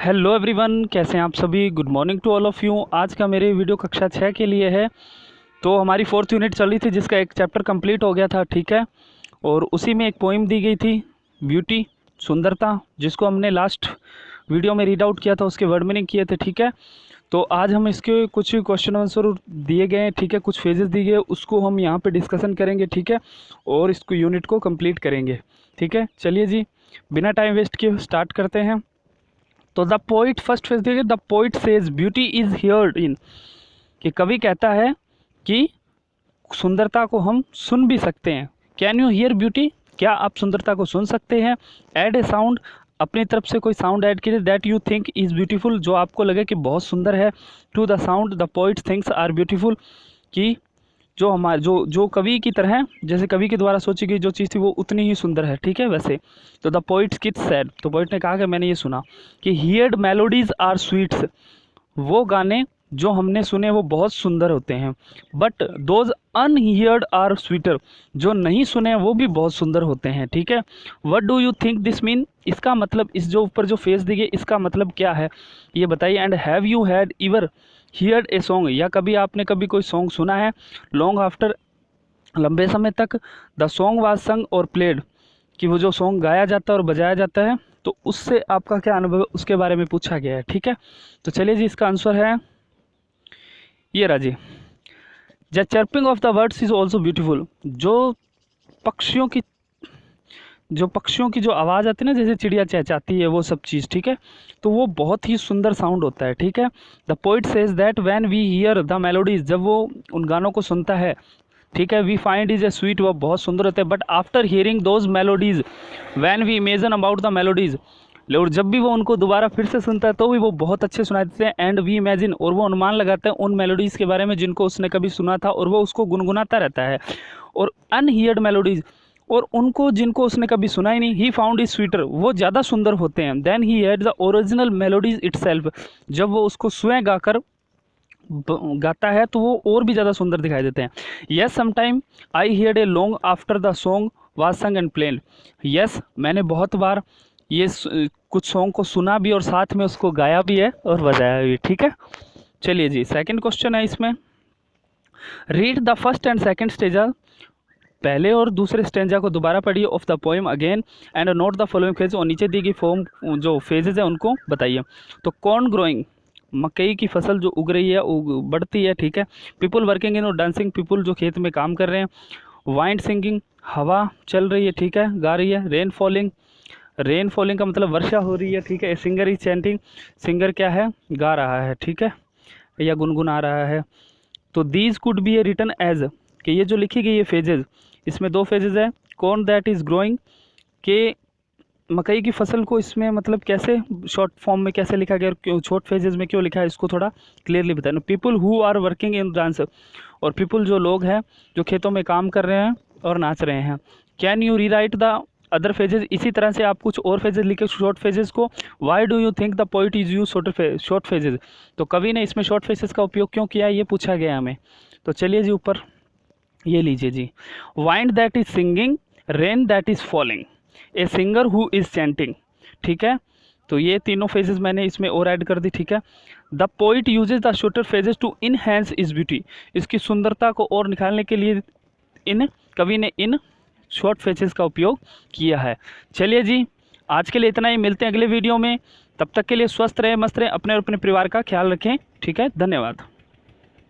Hello everyone, कैसे हैं आप सभी। Good morning to all of you. आज का मेरे वीडियो कक्षा 6 के लिए है। तो हमारी 4th यूनिट चल रही थी जिसका एक चैप्टर कंप्लीट हो गया था, ठीक है। और उसी में एक पोइम दी गई थी, ब्यूटी, सुंदरता, जिसको हमने लास्ट वीडियो में रीड आउट किया था, उसके वर्ड मीनिंग किए थे, ठीक है। तो आज हम इसके कुछ क्वेश्चन आंसर दिए गए हैं, ठीक है, कुछ फेजेस दिए गए, उसको हम यहाँ पे डिस्कशन करेंगे, ठीक है। और इसको यूनिट को कंप्लीट करेंगे, ठीक है। चलिए जी, बिना टाइम वेस्ट किए स्टार्ट करते हैं। तो द पोइट, फर्स्ट फेज देखिए, the poet says beauty is heard in, कि कवि कहता है कि सुंदरता को हम सुन भी सकते हैं। कैन यू हियर ब्यूटी, क्या आप सुंदरता को सुन सकते हैं। ऐड ए साउंड, अपनी तरफ से कोई साउंड ऐड कीजिए, that you think is beautiful, जो आपको लगे कि बहुत सुंदर है। To the sound the poet thinks are beautiful, कि जो हमारे जो कवि की तरह है, जैसे कवि के द्वारा सोची गई जो चीज़ थी वो उतनी ही सुंदर है, ठीक है। वैसे तो द पोइट किड सैड, तो पोइट ने कहा कि मैंने ये सुना कि हियर्ड मेलोडीज आर स्वीट्स, वो गाने जो हमने सुने वो बहुत सुंदर होते हैं। But those unheard are sweater, जो नहीं सुने वो भी बहुत सुंदर होते हैं, ठीक है। What do you think this mean, इसका मतलब, इस जो ऊपर जो फेस दी गई इसका मतलब क्या है ये बताइए। And have you had इवर heard a song, या कभी आपने कभी कोई सॉन्ग सुना है। लॉन्ग आफ्टर, लंबे समय तक। द सॉन्ग वाज संग और प्लेड, कि वो जो सॉन्ग गाया जाता है और बजाया जाता है, तो उससे आपका क्या अनुभव है उसके बारे में पूछा गया है, ठीक है। तो चलिए जी, इसका आंसर है ये रहा जी। The chirping of the words is also beautiful, जो पक्षियों की जो आवाज़ आती है ना, जैसे चिड़िया चहचहाती है, वो सब चीज़, ठीक है। तो वो बहुत ही सुंदर साउंड होता है, ठीक है। The poet says that when we hear the melodies, जब वो उन गानों को सुनता है, ठीक है, we find is a sweet, वो बहुत सुंदर होते हैं। But after hearing those melodies, when we imagine about the melodies, और जब भी वो उनको दोबारा फिर से सुनता है तो भी वो बहुत अच्छे सुनाई देते हैं। एंड वी इमेजिन, और वो अनुमान लगाते हैं उन मेलोडीज़ के बारे में जिनको उसने कभी सुना था, और वो उसको गुनगुनाता रहता है। और अनहियर्ड मेलोडीज़, और उनको जिनको उसने कभी सुना ही नहीं, ही फाउंड इज स्वीटर, वो ज़्यादा सुंदर होते हैं। Then he had the original melodies itself, जब वो उसको स्वयं गाकर गाता है तो वो और भी ज़्यादा सुंदर दिखाई देते हैं। Yes sometime I heard a long after the song was संग एंड प्लेन, यस मैंने बहुत बार ये कुछ सॉन्ग को सुना भी और साथ में उसको गाया भी है और बजाया भी, ठीक है। चलिए जी, सेकंड क्वेश्चन है इसमें। Read the first and second stanza, पहले और दूसरे स्टेंजा को दोबारा पढ़िए, of the poem again and note the following phase, और नीचे दी गई फॉर्म जो फेजेज है उनको बताइए। तो कॉर्न ग्रोइंग, मकई की फसल जो उग रही है, बढ़ती है, ठीक है। पीपल वर्किंग इन और डांसिंग, पीपल जो खेत में काम कर रहे हैं। वाइंड सिंगिंग, हवा चल रही है, ठीक है, गा रही है। रेन फॉलिंग, रेन फॉलिंग का मतलब वर्षा हो रही है, ठीक है। सिंगर इज चैंटिंग, सिंगर क्या है, गा रहा है, ठीक है, या गुनगुना रहा है। तो these could be a written as, कि ये जो लिखी गई है फेजेज, इसमें दो फेजेज है। कॉर्न दैट इज ग्रोइंग, के मकई की फसल को इसमें मतलब कैसे शॉर्ट फॉर्म में कैसे लिखा गया, क्यों शॉर्ट फेजेज में क्यों लिखा है, इसको थोड़ा क्लियरली बताना। People who are working in dance, और पीपल जो लोग हैं जो खेतों में काम कर रहे हैं और नाच रहे हैं। कैन यू री राइट द अदर फेजेज, इसी तरह से आप कुछ और फेजेज लिखे शॉर्ट फेजेज को। Why do you think the poet is use short phases, तो कवि ने इसमें शॉर्ट फेजेज का उपयोग क्यों किया है ये पूछा गया हमें। तो चलिए जी, ऊपर ये लीजिए जी। Wind that is singing, rain that is falling, a singer who is chanting, ठीक है। तो ये तीनों फेजेस मैंने इसमें और ऐड कर दी, ठीक है। The poet uses the shorter phases to enhance is beauty, इसकी सुंदरता को और निखारने के लिए इन कवि ने इन शॉर्ट फेजेस का उपयोग किया है। चलिए जी, आज के लिए इतना ही, मिलते हैं अगले वीडियो में। तब तक के लिए स्वस्थ रहे, मस्त रहे, अपने और अपने परिवार का ख्याल रखें, ठीक है। धन्यवाद।